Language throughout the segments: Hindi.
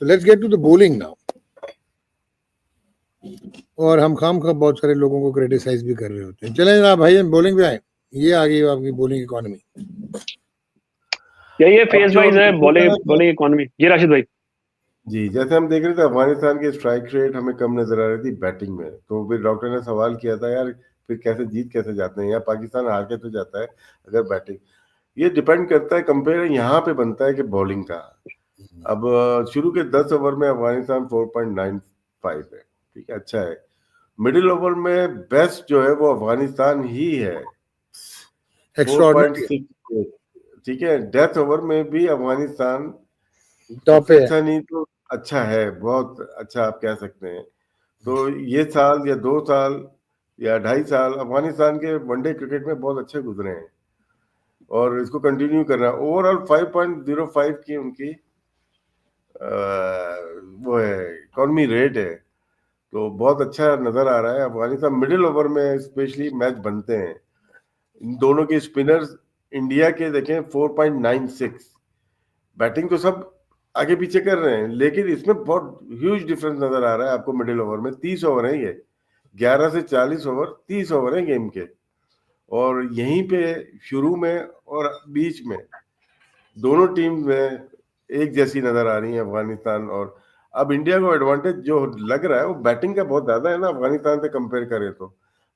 So let's get to the bowling now. और हम खाम खा बहुत सारे लोगों को क्रिटिसाइज भी कर रहे होते हैं. चलें जनाब भाई, हम बॉलिंग पे आए. ये आ गई आपकी बॉलिंग इकोनॉमी. ये फेज वाइज है बॉलिंग इकोनॉमी. जी राशिद भाई. जी, जैसे हम देख रहे थे अफगानिस्तान की स्ट्राइक रेट हमें कम नजर आ रही थी बैटिंग में, तो फिर डॉक्टर ने सवाल किया था यार फिर कैसे जाते हैं, या पाकिस्तान हार के तो जाता है अगर बैटिंग. ये डिपेंड करता है, कंपेयर यहाँ पे बनता है कि बॉलिंग का. अब शुरू के 10 ओवर में अफगानिस्तान 4.95 है, ठीक है, अच्छा है. मिडिल ओवर में बेस्ट जो है वो अफगानिस्तान ही है, 4.68, ठीक है. डेथ ओवर में भी अफगानिस्तान टॉप पे अच्छा नहीं तो अच्छा है, बहुत अच्छा आप कह सकते हैं. तो ये साल या 2 साल या 2.5 साल अफगानिस्तान के वनडे क्रिकेट में बहुत अच्छे गुजरे हैं और इसको कंटिन्यू करना. ओवरऑल 5.05 की उनकी वो है इकोनॉमी रेट है, तो बहुत अच्छा नजर आ रहा है. अफगानिस्तान मिडिल ओवर में स्पेशली मैच बनते हैं. इन दोनों के स्पिनर्स इंडिया के देखें 4.96. बैटिंग तो सब आगे पीछे कर रहे हैं, लेकिन इसमें बहुत ह्यूज डिफरेंस नजर आ रहा है आपको. मिडिल ओवर में 30 ओवर है, ये 11 से 40 ओवर 30 ओवर है गेम के, और यहीं पे शुरू में और बीच में दोनों टीम में एक जैसी नजर आ रही है अफगानिस्तान. और अब इंडिया को एडवांटेज जो लग रहा है वो बैटिंग का बहुत ज्यादा है ना. अफगानिस्तान से कंपेयर करें तो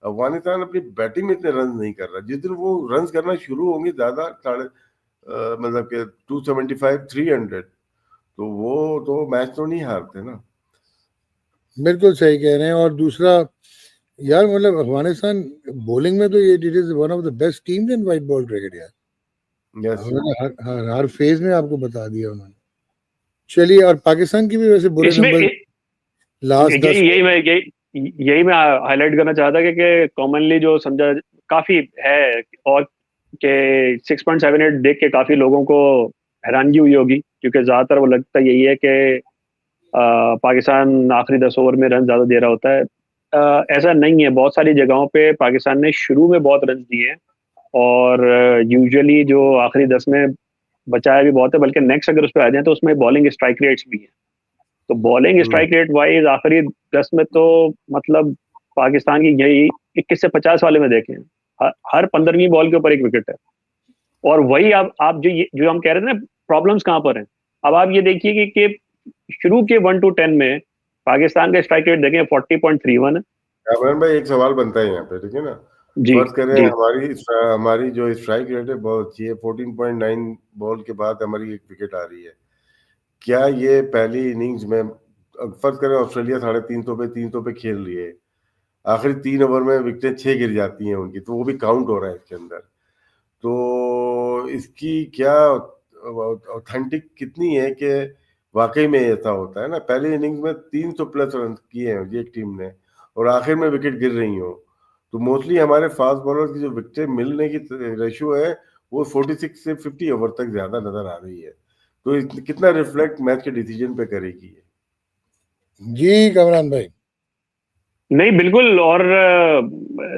अफगानिस्तान अपनी बैटिंग में इतने रन नहीं कर रहा. जिस दिन वो रन करना शुरू होंगे ज्यादा मतलब के 275 300, तो वो तो मैच तो नहीं हारते ना. बिल्कुल सही कह रहे हैं. और दूसरा यार मतलब अफगानिस्तान बॉलिंग में तो ये it is one of the best teams in white ball cricket यार. हर फेज में आपको बता दिया उन्होंने. चलिए, और पाकिस्तान की भी वैसे बुरे नंबर लास्ट 10. यही मैं हाईलाइट करना चाहता कि कॉमनली जो समझा काफी है, और के 6.78 देख के काफी लोगों को हैरानगी हुई होगी, क्योंकि ज्यादातर वो लगता यही है कि पाकिस्तान आखिरी 10 ओवर में रन ज्यादा दे रहा होता है. ऐसा नहीं है. बहुत सारी जगहों पे पाकिस्तान ने शुरू में बहुत रन दिए हैं, और यूजुअली जो आखिरी 10 में बचाया भी बहुत है. बल्कि नेक्स्ट अगर उस पर आ जाए तो उसमें बॉलिंग स्ट्राइक रेट्स भी हैं. तो बॉलिंग स्ट्राइक रेट वाइज आखिरी 10 में तो मतलब पाकिस्तान की यही 21 से 50 वाले में देखें, हर 15वीं बॉल के ऊपर एक विकेट है. और वही आप जो हम कह रहे थे ना प्रॉब्लम्स कहाँ पर हैं, अब आप ये देखिए कि शुरू के 1 to 10 में पाकिस्तान का स्ट्राइक रेट देखें 40.31 है. कामरान भाई एक सवाल बनता है यहाँ पे, ठीक है ना. फर्ज करें हमारी जो स्ट्राइक रेट है बहुत अच्छी है, 14.9 बॉल के बाद हमारी एक विकेट आ रही है. क्या ये पहली इनिंग्स में फर्ज करें ऑस्ट्रेलिया 350 पे खेल रही है, आखिरी 3 ओवर में विकेटें 6 गिर जाती हैं उनकी, तो वो भी काउंट हो रहा है इसके अंदर. तो इसकी क्या ऑथेंटिक कितनी है कि वाकई में ऐसा होता है ना. पहली इनिंग्स में 300 प्लस रन किए हैं ये एक टीम ने, और आखिर में विकेट गिर रही हो. तो मोस्टली हमारे फास्ट बॉलर की जो विकेट मिलने की रेशियो है वो 46 से 50 ओवर तक ज्यादा नजर आ रही है. तो कितना रिफ्लेक्ट मैच के डिसीजन पे करेगी जी कमरान भाई. नहीं बिल्कुल. और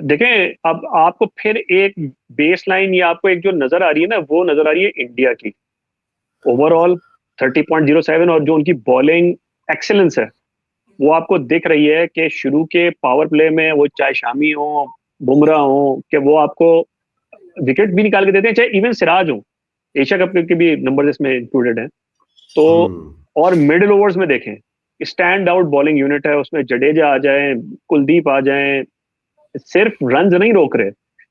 देखें अब आपको फिर एक बेस लाइन या आपको एक जो नजर आ रही है ना, वो नजर आ रही है इंडिया की ओवरऑल 30.07, और जो उनकी बॉलिंग एक्सेलेंस है वो आपको दिख रही है कि शुरू के पावर प्ले में वो चाहे शामी हो बुमराह हो कि वो आपको विकेट भी निकाल के देते हैं, चाहे इवन सिराज हो. एशिया कप के भी नंबर इसमें इंक्लूडेड हैं. तो और मिडिल ओवर्स में देखें स्टैंड आउट बॉलिंग यूनिट है उसमें. जडेजा आ जाए, कुलदीप आ जाए, सिर्फ रन नहीं रोक रहे,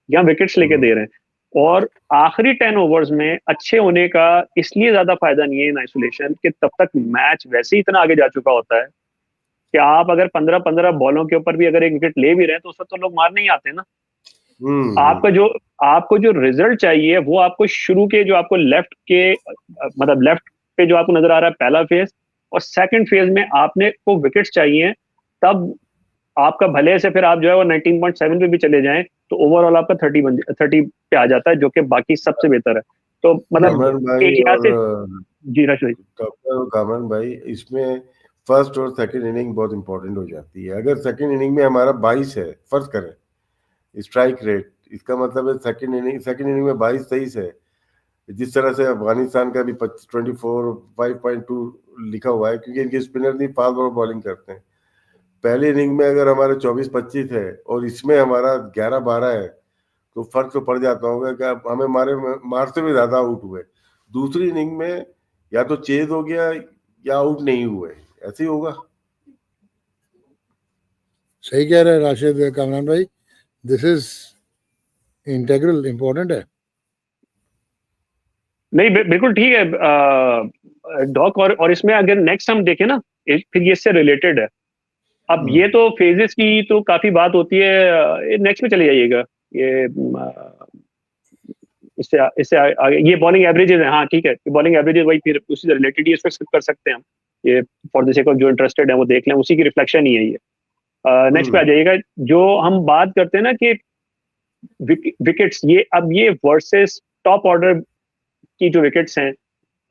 यहाँ विकेट्स लेके दे रहे हैं. और आखिरी 10 ओवर्स में अच्छे होने का इसलिए ज्यादा फायदा नहीं है इन आइसोलेशन कि तब तक मैच वैसे ही इतना आगे जा चुका होता है कि आप अगर 15-15 बॉलों के ऊपर भी अगर एक विकेट ले भी रहे हैं तो उसमें तो लोग मार नहीं आते ना. आपको जो रिजल्ट चाहिए वो आपको शुरू के जो आपको लेफ्ट के मतलब लेफ्ट पे जो आपको नजर आ रहा है पहला फेज, और सेकंड फेज में आपने को विकेट्स चाहिए. तब आपका भले से फिर आप जो है वो 19.7 पे भी चले जाएं तो ओवरऑल आपका 30 पे आ जाता है, जो कि बाकी सबसे बेहतर है. तो मतलब एक यहाँ से जी कामरान भाई इसमें फर्स्ट और सेकंड इनिंग बहुत इंपॉर्टेंट हो जाती है. अगर सेकंड इनिंग में हमारा 22 है फर्ज करें स्ट्राइक रेट, इसका मतलब है सेकंड इनिंग में 22-23 है, जिस तरह से अफगानिस्तान का भी 24 5.2 लिखा हुआ है, क्योंकि इनके स्पिनर नहीं फास्ट बॉलिंग करते हैं। पहले इनिंग में अगर हमारे 24-25 है और इसमें हमारा 11-12 है, तो फर्क तो पड़ जाता होगा कि आप हमें मार से भी ज्यादा आउट हुए। दूसरी इनिंग में या तो चेज हो गया या आउट नहीं हुए, ऐसे ही होगा। सही कह रहे हैं राशिद कामरान भाई, दिस इज इंटेग्रल, इम्पोर्टेंट है। नहीं बिल्कुल ठीक है डॉक। और इसमें अगर नेक्स्ट हम देखें ना, फिर ये इससे रिलेटेड है। अब ये तो फेजेस की तो काफी बात होती है, नेक्स्ट में चले जाइएगा। ये इससे इससे आगे ये बॉलिंग एवरेजेस है। हाँ ठीक है, बॉलिंग एवरेजेस वही फिर उसी से रिलेटेड ही इसको कर सकते हैं हम। ये फॉर द सेक ऑफ जो इंटरेस्टेड है वो देख लें, उसी की रिफ्लेक्शन ही है ये। नेक्स्ट पे आ जाइएगा। जो हम बात करते हैं ना कि विकेट्स, ये अब ये वर्सेस टॉप ऑर्डर की जो विकेट्स हैं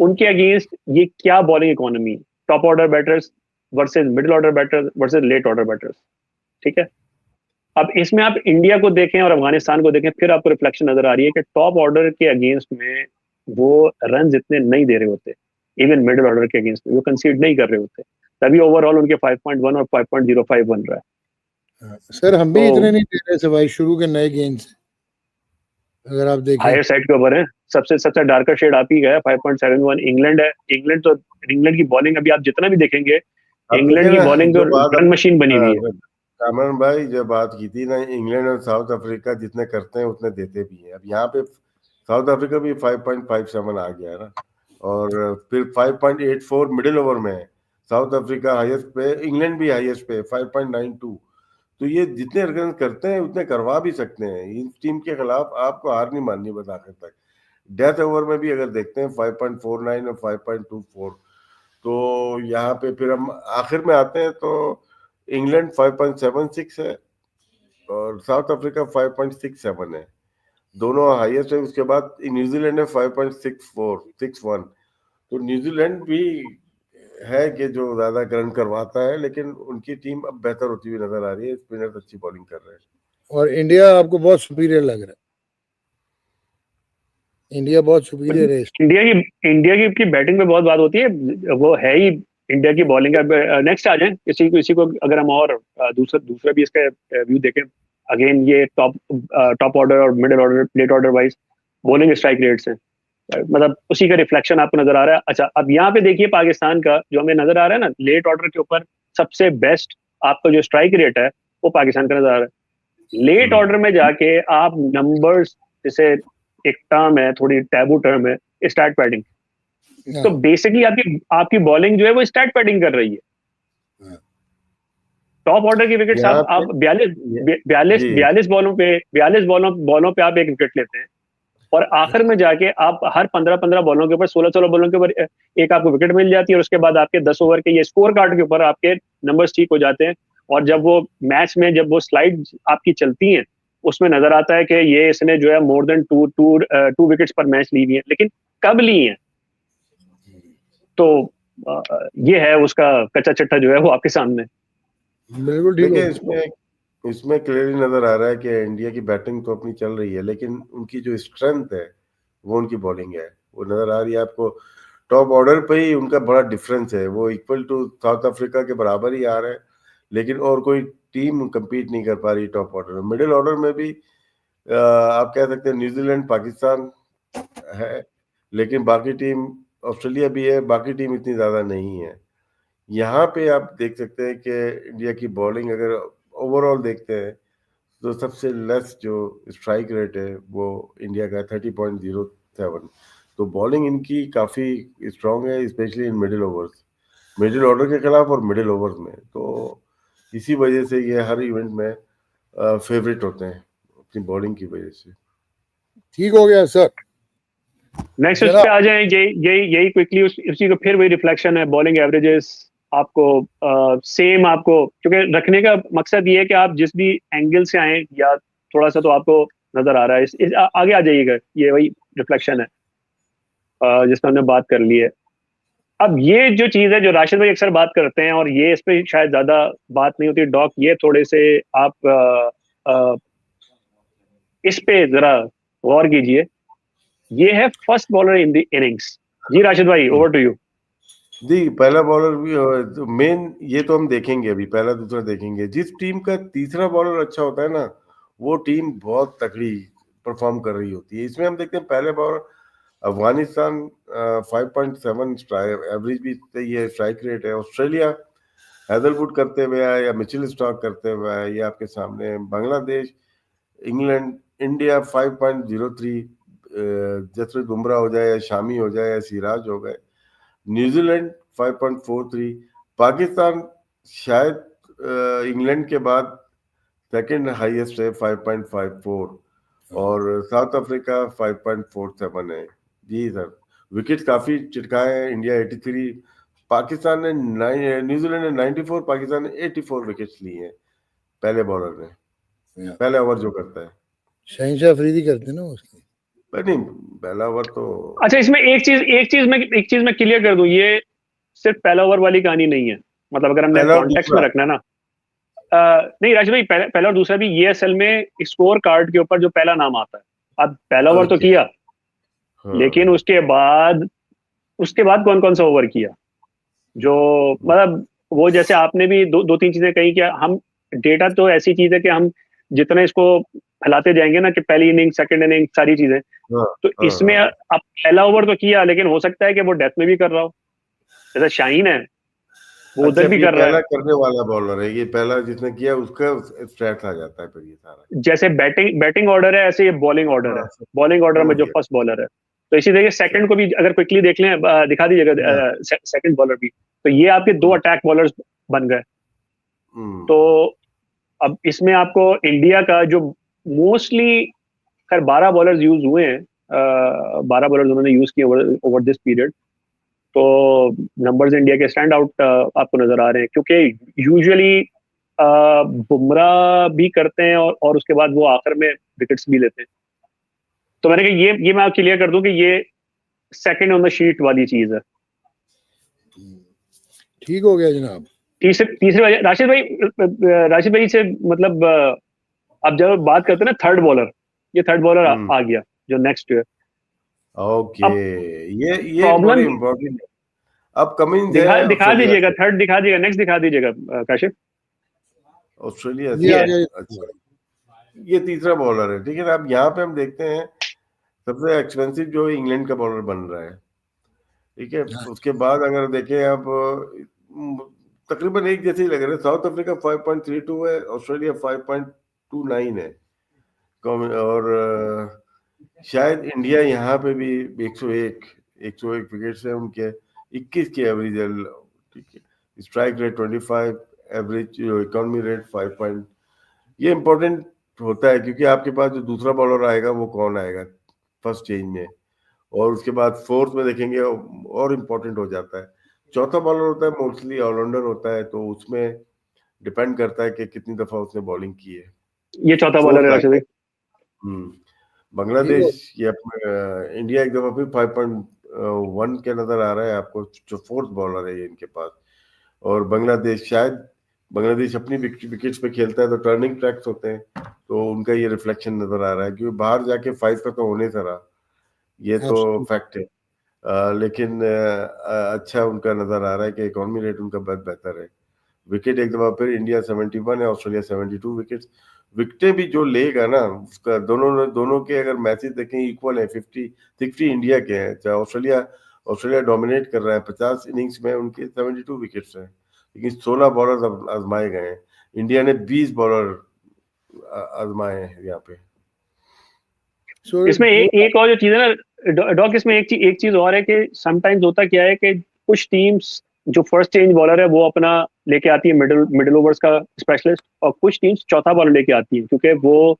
उनके अगेंस्ट ये क्या bowling economy, top order batters versus middle order batters versus late order batters. ठीक है, अब इसमें आप इंडिया को देखें और अफगानिस्तान को देखें, फिर आपको रिफ्लेक्शन नजर आ रही है कि टॉप ऑर्डर के अगेंस्ट में वो रन इतने नहीं दे रहे होते, इवन मिडिल ऑर्डर के अगेंस्ट में वो कंसीड नहीं कर रहे होते, तभी ओवरऑल उनके 5.1 और 5.05 बन रहा है। सर हम भी तो इतने नहीं दे रहे थे भाई शुरू के नए गेंद से, अगर आप देखें। हायर साइड के ऊपर है, सबसे सबसे डार्कर शेड आप ही गया 5.71 इंग्लैंड है। इंग्लैंड की बॉलिंग अभी आप जितना भी देखेंगे, आप इंग्लैंड देखें की ना, बॉलिंग जो तो बात रन मशीन बनी हुई है। जब कामरान भाई जब बात की थी ना, इंग्लैंड और साउथ अफ्रीका जितने करते हैं उतने देते भी हैं। अब यहाँ पे साउथ अफ्रीका भी 5.57 आ गया है ना, और फिर 5.84 मिडिल ओवर में है। साउथ अफ्रीका हाईएस्ट पे, इंग्लैंड भी हाईएस्ट पे 5.92। तो ये जितने रन करते हैं उतने करवा भी सकते हैं। इन टीम के खिलाफ आपको हार नहीं माननी बस आखिर तक। डेथ ओवर में भी अगर देखते हैं 5.49 और 5.24। तो यहाँ पे फिर हम आखिर में आते हैं तो इंग्लैंड 5.76 है और साउथ अफ्रीका 5.67 है, दोनों हाईएस्ट है। उसके बाद न्यूजीलैंड है 5.61। तो न्यूजीलैंड भी है कि जो ज्यादा रन करवाता है, लेकिन उनकी टीम अब बेहतर होती हुई नजर आ रही है, स्पिनर्स अच्छी बॉलिंग कर रहे हैं। और इंडिया आपको बहुत सुपीरियर लग रहा है, इंडिया बहुत सुपीरियर है। इंडिया की बैटिंग में बहुत बात होती है, वो है ही इंडिया की बॉलिंग का। नेक्स्ट आ जाए इसी को अगर हम और दूसरा दूसरा भी इसका व्यू देखें। अगेन ये टॉप ऑर्डर और middle order late order wise bowling strike rates हैं, मतलब उसी का रिफ्लेक्शन आपको नजर आ रहा है। अच्छा, अब यहाँ पे देखिए पाकिस्तान का जो हमें नजर आ रहा है ना, लेट ऑर्डर के ऊपर सबसे बेस्ट आपका जो स्ट्राइक रेट है वो पाकिस्तान का नजर आ रहा है। लेट ऑर्डर में जाके आप नंबर्स, जैसे एक टर्म है, थोड़ी टैबू टर्म है, स्टार्ट पैडिंग। तो बेसिकली आपकी आपकी बॉलिंग जो है वो स्टार्ट पैडिंग कर रही है। टॉप ऑर्डर की विकेट्स यहाँ आप पे 42 बॉलों पे आप एक विकेट लेते हैं, और आखिर में जाके आप हर 15-15 बॉलों के ऊपर 16-16 बॉलों के ऊपर एक आपको विकेट मिल जाती है, और उसके बाद आपके 10 ओवर के ये स्कोर कार्ड के ऊपर आपके नंबर्स ठीक हो जाते हैं। और जब वो मैच में जब वो स्लाइड आपकी चलती हैं, उसमें नजर आता है कि ये इसने जो है मोर देन टू विकेट्स पर मैच ली हुई है, लेकिन कब ली है? तो ये है उसका कच्चा चिट्ठा जो है वो आपके सामने। बिल्कुल ठीक देखिए, है। इसमें क्लियरली नजर आ रहा है कि इंडिया की बैटिंग तो अपनी चल रही है, लेकिन उनकी जो स्ट्रेंथ है वो उनकी बॉलिंग है, वो नजर आ रही है आपको। टॉप ऑर्डर पे ही उनका बड़ा डिफरेंस है, वो इक्वल टू साउथ अफ्रीका के बराबर ही आ रहे हैं, लेकिन और कोई टीम compete नहीं कर पा रही टॉप ऑर्डर में। मिडिल ऑर्डर में भी आप कह सकते हैं न्यूजीलैंड, पाकिस्तान है, लेकिन बाकी टीम, ऑस्ट्रेलिया भी है, बाकी टीम इतनी ज्यादा नहीं है। यहाँ पे आप देख सकते हैं कि इंडिया की बॉलिंग अगर ओवरऑल देखते हैं तो सबसे लेस जो स्ट्राइक रेट है वो इंडिया का 30.07। तो बॉलिंग इनकी काफ़ी स्ट्रांग है, specially in middle overs, middle order के खिलाफ और मिडिल ओवर्स में। तो इसी वजह से ये हर इवेंट में फेवरेट होते हैं अपनी बॉलिंग की वजह से। ठीक हो गया सर। नेक्स्ट उस पे आ जाए, यही क्विकली उसी को फिर वही रिफ्लेक्शन है, बॉलिंग एवरेजेस आपको सेम आपको, क्योंकि रखने का मकसद ये है कि आप जिस भी एंगल से आए या थोड़ा सा तो आपको नजर आ रहा है। आगे आ जाइएगा, ये वही रिफ्लेक्शन है जिसमें हमने बात कर ली है। अब ये जो चीज है जो राशिद भाई अक्सर बात करते हैं, और ये इस पे शायद ज्यादा बात नहीं होती डॉक, ये थोड़े से आप इस पे जरा गौर कीजिए ये है first bowler in the innings. जी राशिद भाई, ओवर टू यू। दी पहला बॉलर भी तो मेन ये तो हम देखेंगे, अभी पहला दूसरा देखेंगे। जिस टीम का तीसरा बॉलर अच्छा होता है ना, वो टीम बहुत तगड़ी परफॉर्म कर रही होती है। इसमें हम देखते हैं पहले बॉलर अफगानिस्तान 5.7 एवरेज भी सही है, स्ट्राइक रेट है। ऑस्ट्रेलिया हैदरवुड करते हुए आया या मिचेल स्टार्क करते हुए आया, ये आपके सामने। बांग्लादेश, इंग्लैंड, इंडिया 5.03, जसप्रीत बुमराह हो जाए या शामी हो जाए या सिराज हो गए। न्यूजीलैंड 5.43, पाकिस्तान शायद इंग्लैंड के बाद सेकंड हाईएस्ट है 5.54, और साउथ अफ्रीका 5.47 है। जी सर, विकेट काफी चिटकाए हैं। इंडिया 83, पाकिस्तान ने न्यूजीलैंड ने 94, पाकिस्तान ने 84 विकेट्स ली हैं पहले बॉलर ने, पहले ओवर जो करता है। शहनशाह अफरीदी करते ना उसकी। पर नहीं, पहला ओवर तो अच्छा, इसमें एक चीज मैं क्लियर कर दूं, ये सिर्फ पहला ओवर वाली कहानी नहीं है। मतलब अगर हमने पहला और कॉन्टेक्स्ट में दूसरा। रखना है ना, नहीं राशिद भाई, पहला और दूसरा भी ये असल में स्कोर कार्ड के ऊपर जो पहला नाम आता है। अब पहला ओवर तो ओके, किया, लेकिन हाँ उसके बाद कौन कौन सा ओवर किया, जो मतलब वो जैसे आपने भी दो तीन चीजें कही कि हम डेटा तो ऐसी चीज है कि हम जितना इसको फैलाते जाएंगे ना, कि पहली इनिंग सेकंड इनिंग सारी चीजें, हाँ तो हाँ इसमें हाँ। अब पहला ओवर तो किया, लेकिन हो सकता है कि वो डेथ में भी कर रहा हो। जैसे शाहीन है, वो अच्छा, उधर अब भी ये कर रहा है। पहला करने वाला बॉलर है, ये पहला जिसने किया उसका स्ट्रैट आ जाता है फिर ये सारा। जैसे बैटिंग ऑर्डर है, ऐसे ये बॉलिंग ऑर्डर है। हाँ, बॉलिंग ऑर्डर में समझ जो गया। फर्स्ट बॉलर है, तो इसी तरीके अच्छा, सेकंड को भी अगर क्विकली देख लें, दिखा हाँ, दीजिएगा सेकंड बॉलर भी। तो ये आपके दो हम्म, अटैक बॉलर्स बन गए। तो हम्म, अब इसमें आपको इंडिया का जो मोस्टली, खैर 12 बॉलर्स यूज हुए हैं, 12 बॉलर्स उन्होंने यूज किए ओवर दिस पीरियड। तो नंबर्स इंडिया के स्टैंड आउट आपको नजर आ रहे हैं, क्योंकि यूजुअली बुमराह भी करते हैं, और उसके बाद वो आखिर में विकेट्स भी लेते हैं। तो मैंने कहा ये मैं क्लियर कर दूं कि ये सेकंड ऑन द शीट वाली चीज है। ठीक हो गया जनाब। तीसरे तीसरे राशिद भाई से मतलब अब जब बात करते हैं ना थर्ड बॉलर, ये थर्ड बॉलर हम्म, आ गया जो नेक्स्ट है। ओके। अब ये बड़ी प्रॉब्लम, इम्पोर्टेंट अपकमिंग है दिखा दिखा ऑस्ट्रेलिया दीजिएगा, से। थर्ड दिखा दीजिएगा, नेक्स्ट दिखा दीजिएगा काशिफ। ऑस्ट्रेलिया ये से, ये आ है। गया। अच्छा, ये तीसरा बॉलर है। ठीक है ना, अब यहाँ पे हम देखते हैं सबसे एक्सपेंसिव जो इंग्लैंड का बॉलर बन रहा है। ठीक है, हाँ, उसके बाद अगर देखें आप, तकरीबन एक जैसे ही लग रहे हैं। साउथ अफ्रीका 5.32 है, ऑस्ट्रेलिया 5.29 है। और शायद इंडिया यहाँ पे भी 101 विकेट है उनके, 21 की एवरेज है। ठीक है, strike rate 25, average economy rate 5 ये इंपॉर्टेंट होता है, क्योंकि आपके पास जो दूसरा बॉलर आएगा वो कौन आएगा फर्स्ट चेंज में, और उसके बाद फोर्थ में देखेंगे और इम्पोर्टेंट हो जाता है। चौथा बॉलर होता है मोस्टली ऑलराउंडर होता है, तो उसमें डिपेंड करता है कि कितनी दफा उसने बॉलिंग की है। ये चौथा बॉलर है फोर्थ राशिद आता भाई। है। हम्म, ठीक हो। बांग्लादेश ये अपने इंडिया एक दफा फिर 5.1 के नजर आ रहा है आपको, जो फोर्थ बॉलर है ये इनके पास। और बांग्लादेश शायद, बांग्लादेश अपनी विकेट्स पे खेलता है तो टर्निंग ट्रैक्स होते हैं, तो उनका ये रिफ्लेक्शन नजर आ रहा है, क्योंकि बाहर जाके फाइव का तो होने से रहा, ये तो फैक्ट है। लेकिन अच्छा उनका नजर आ रहा है कि इकोनॉमी रेट उनका बहुत बेहतर है। विकेट एक दफा फिर इंडिया 71 है, ऑस्ट्रेलिया 72 विकेट्स। विकेटें भी जो लेगा ना उसका, दोनों दोनों के अगर मैचेस देखें इक्वल है, 50-60 इंडिया के हैं। चाहे ऑस्ट्रेलिया ऑस्ट्रेलिया डोमिनेट कर रहा है, 50 इनिंग्स में उनके 72 विकेट्स हैं, लेकिन 16 बॉलर आजमाए गए हैं। इंडिया ने 20 बॉलर आजमाए हैं यहाँ पे। सो इसमें एक और जो चीज है ना डॉक, इसमें एक चीज और है कि समटाइम्स होता क्या है कि कुछ टीम्स जो फर्स्ट चेंज बॉलर है वो अपना लेके आती है मिडिल मिडिल ओवर्स का स्पेशलिस्ट, और कुछ टीम्स चौथा बॉलर लेके आती है, क्योंकि वो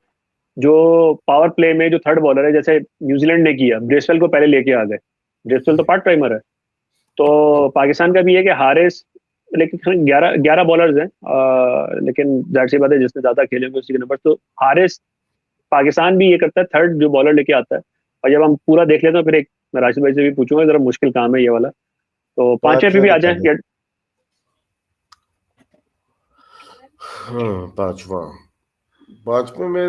जो पावर प्ले में जो थर्ड बॉलर है, जैसे न्यूजीलैंड ने किया, ब्रेसवेल को पहले लेके आ गए। ब्रेसवेल तो पार्ट टाइमर है। तो पाकिस्तान का भी है कि हारिस, लेकिन 11 बॉलर्स हैं, लेकिन जाहिर सी बात है जिसने ज्यादा खेले होंगे उसी के नंबर। तो हारिस, पाकिस्तान भी ये करता है, थर्ड जो बॉलर लेके आता है। और जब हम पूरा देख लेते हैं, फिर एक मैं राशिद भाई से भी पूछूंगा, जरा मुश्किल काम है ये वाला। तो पांचवें पे पांचवा भी आ दिखा जाए दे। या हाँ, पांचवा में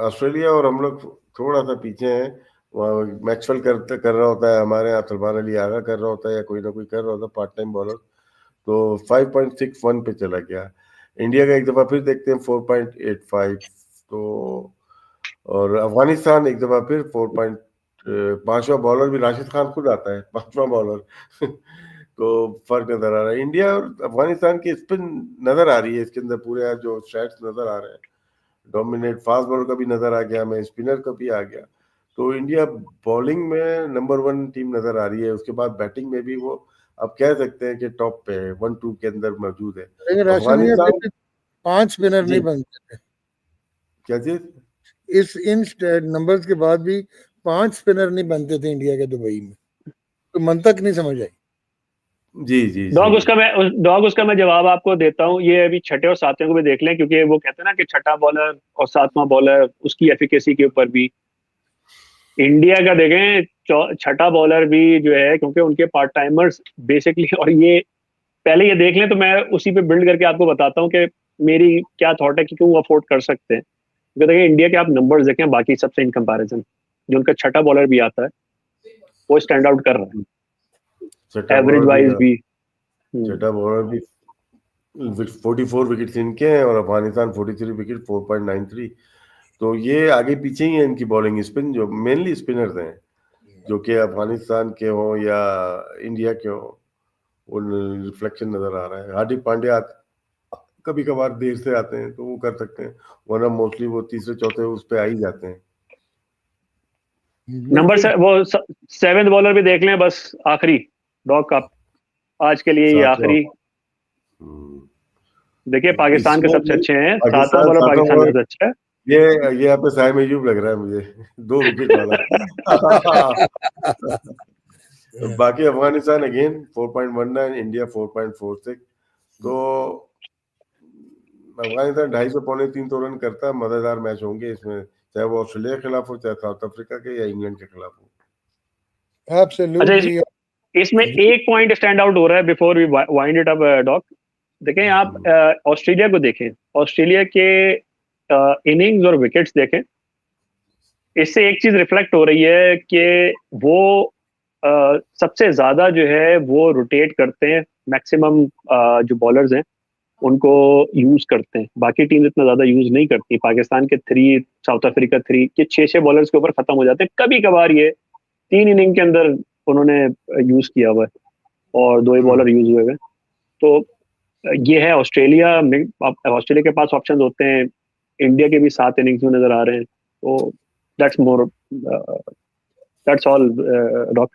ऑस्ट्रेलिया और हम लोग थोड़ा सा पीछे हैं। वहाँ मैक्सवेल कर रहा होता है, हमारे यहाँ तलवार अली आगा कर रहा होता है, या कोई ना कोई कर रहा होता है पार्ट टाइम बॉलर, तो 5.61 पे चला गया। इंडिया का एक दफा फिर देखते हैं 4.85, तो और अफगानिस्तान एक दफा फिर 4.5वां बॉलर भी राशिद खान खुद आता है, 5वां बॉलर तो फर्क नजर आ रहा है। इंडिया और अफगानिस्तान की स्पिन नजर आ रही है इसके अंदर, पूरे जो स्टैट्स नजर आ रहे हैं, डोमिनेट फास्ट बॉलर का भी नजर आ गया हमें, स्पिनर का भी आ गया। तो इंडिया बॉलिंग में नंबर 1 टीम नजर आ रही है, उसके बाद बैटिंग में भी वो आप कह सकते हैं कि टॉप पे 1-2 के अंदर मौजूद है। लेकिन राशन ये अफगानिस्तान 5 स्पिनर जी नहीं बनते थे क्या चीज? इन नंबर्स के बाद भी 5 स्पिनर नहीं बनते थे इंडिया के दुबई में, तो मन तक नहीं समझ आई। जी जी डॉग जी उसका मैं जवाब आपको देता हूँ। ये अभी छठे और सातवें को भी देख लें, क्योंकि वो कहते हैं ना कि छठा बॉलर और सातवां बॉलर उसकी एफिकेसी के ऊपर भी इंडिया का देखें। छठा बॉलर भी जो है, क्योंकि उनके पार्ट टाइमर्स बेसिकली, और ये पहले ये देख लें तो मैं उसी पे बिल्ड करके आपको बताता हूँ कि मेरी क्या थॉट है कि क्यों अफोर्ड कर सकते हैं। क्योंकि देखिए इंडिया के आप नंबर्स देखें बाकी सबसे इन कंपैरिजन, जो उनका छठा बॉलर भी आता है वो स्टैंड आउट कर रहा छठा है एवरेज बॉलर भी वाइज भी। छठा बॉलर भी 44 विकेट इनके हैं, और अफगानिस्तान 43 विकेट 4.93। तो ये आगे पीछे ही है इनकी बॉलिंग स्पिन, जो मेनली स्पिनर्स हैं, जो कि अफगानिस्तान के हों या इंडिया के हों, वो रिफ्लेक्शन नजर आ रहा है। हार्दिक पांड्या कभी कभार देर से आते हैं तो वो कर सकते हैं, वरना मोस्टली वो तीसरे चौथे उस पे आ ही जाते हैं। बिल्कुल। वो सेवेंथ बॉलर भी देख लें बस, आखिरी डॉग का आज के लिए ये सातवां आखिरी। देखिए पाकिस्तान के इसमें सबसे भी अच्छे हैं, सातवां पाकिस्तान बॉलर सातवां पाकिस्तान का बॉलर, सबसे अच्छा है। ये यहाँ पे साइम अयूब लग रहा है मुझे 2 विकेट वाला बाकी अफगानिस्तान अगेन 4.19, इंडिया 4.46। तो अफगानिस्तान 250 पौने 300 रन करता है, मजेदार मैच होंगे इसमें, चाहे वो ऑस्ट्रेलिया के खिलाफ हो, चाहे साउथ अफ्रीका के या इंग्लैंड के खिलाफ हो। अच्छा एब्सोल्युटली। इसमें एक पॉइंट स्टैंड आउट हो रहा है before we wind it up dog. देखें आप ऑस्ट्रेलिया को देखें, ऑस्ट्रेलिया के इनिंग्स और विकेट्स देखें, इससे एक चीज रिफ्लेक्ट हो रही है कि वो सबसे ज्यादा जो है वो रोटेट करते हैं, मैक्सिमम जो बॉलर्स हैं उनको यूज करते हैं। बाकी टीम इतना ज्यादा यूज नहीं करती। पाकिस्तान के 3, साउथ अफ्रीका 3 के 6 बॉलर्स के ऊपर खत्म हो जाते हैं। कभी कभार ये 3 इनिंग के अंदर उन्होंने यूज किया हुआ है और 2 ही बॉलर यूज हुए हैं। तो ये है ऑस्ट्रेलिया में, ऑस्ट्रेलिया के पास ऑप्शन होते हैं। इंडिया के भी 7 इनिंग्स में नजर आ रहे हैं। तो that's more, that's all dock.